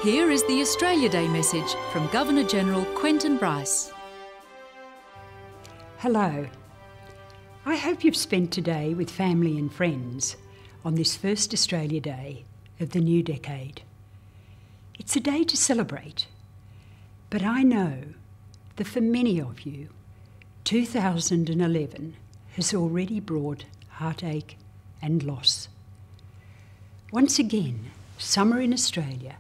Here is the Australia Day message from Governor-General Quentin Bryce. Hello. I hope you've spent today with family and friends on this first Australia Day of the new decade. It's a day to celebrate, but I know that for many of you, 2011 has already brought heartache and loss. Once again, summer in Australia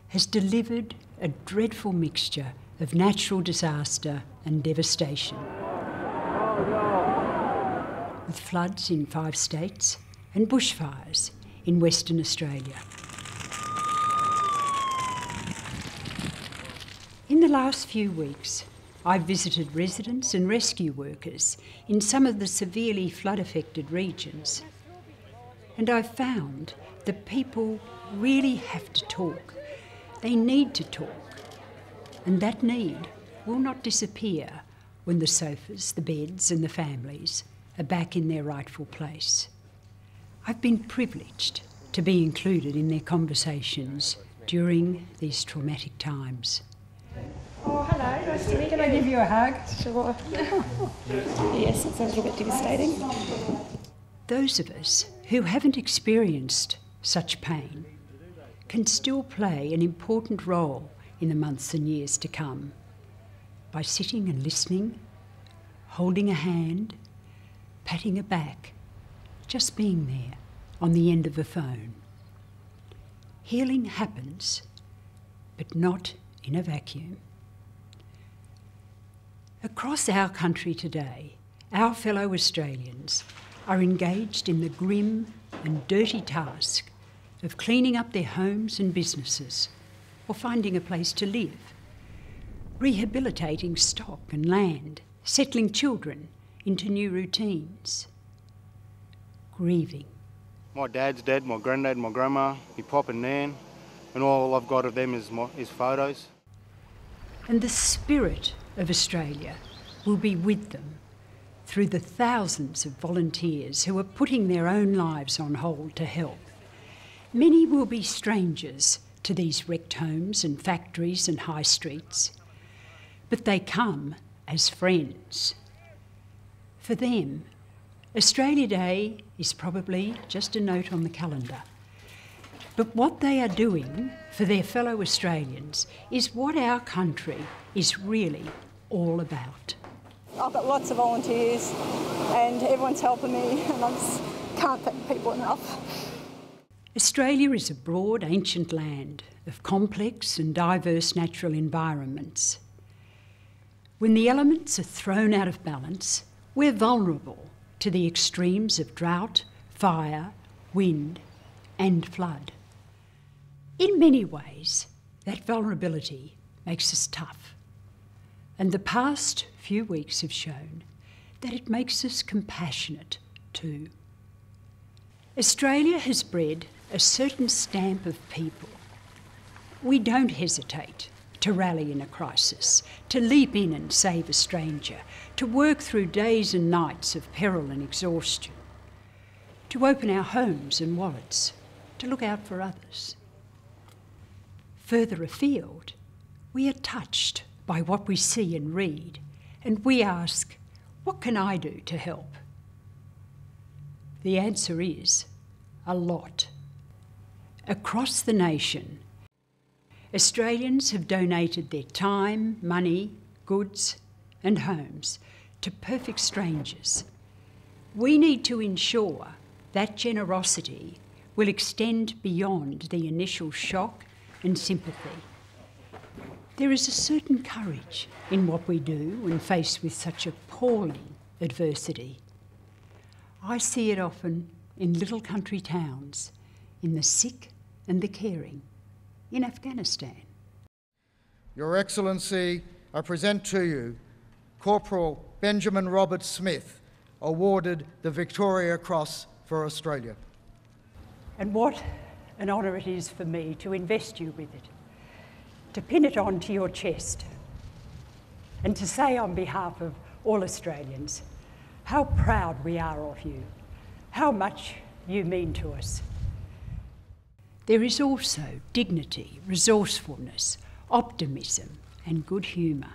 has delivered a dreadful mixture of natural disaster and devastation, with floods in 5 states and bushfires in Western Australia. In the last few weeks, I've visited residents and rescue workers in some of the severely flood-affected regions, and I've found that people really have to talk. They need to talk, and that need will not disappear when the sofas, the beds and the families are back in their rightful place. I've been privileged to be included in their conversations during these traumatic times. Oh, hello, nice to meet you. Can I give you a hug? Sure. Yes, it's a little bit devastating. Those of us who haven't experienced such pain can still play an important role in the months and years to come by sitting and listening, holding a hand, patting a back, just being there on the end of a phone. Healing happens, but not in a vacuum. Across our country today, our fellow Australians are engaged in the grim and dirty task of cleaning up their homes and businesses, or finding a place to live, rehabilitating stock and land, settling children into new routines, grieving. My dad's dead, my granddad, my grandma, my pop and nan, and all I've got of them is photos. And the spirit of Australia will be with them through the thousands of volunteers who are putting their own lives on hold to help. Many will be strangers to these wrecked homes and factories and high streets, but they come as friends. For them, Australia Day is probably just a note on the calendar. But what they are doing for their fellow Australians is what our country is really all about. I've got lots of volunteers and everyone's helping me, and I just can't thank people enough. Australia is a broad, ancient land of complex and diverse natural environments. When the elements are thrown out of balance, we're vulnerable to the extremes of drought, fire, wind and flood. In many ways, that vulnerability makes us tough. And the past few weeks have shown that it makes us compassionate too. Australia has bred a certain stamp of people. We don't hesitate to rally in a crisis, to leap in and save a stranger, to work through days and nights of peril and exhaustion, to open our homes and wallets, to look out for others. Further afield, we are touched by what we see and read, and we ask, what can I do to help? The answer is a lot. Across the nation, Australians have donated their time, money, goods and homes to perfect strangers. We need to ensure that generosity will extend beyond the initial shock and sympathy. There is a certain courage in what we do when faced with such appalling adversity. I see it often in little country towns, in the sick and the caring, in Afghanistan. Your Excellency, I present to you Corporal Benjamin Robert Smith, awarded the Victoria Cross for Australia. And what an honour it is for me to invest you with it, to pin it onto your chest, and to say on behalf of all Australians how proud we are of you, how much you mean to us. there is also dignity, resourcefulness, optimism and good humour.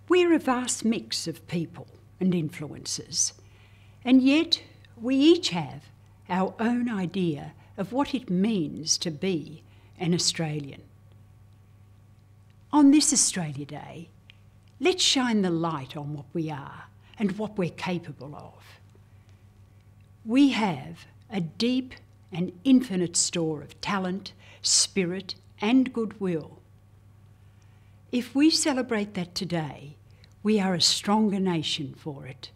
We're a vast mix of people and influences, and yet we each have our own idea of what it means to be an Australian. On this Australia Day, let's shine the light on what we are and what we're capable of. We have a deep and infinite store of talent, spirit and goodwill. If we celebrate that today, we are a stronger nation for it.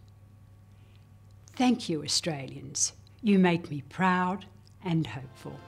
Thank you, Australians. You make me proud and hopeful.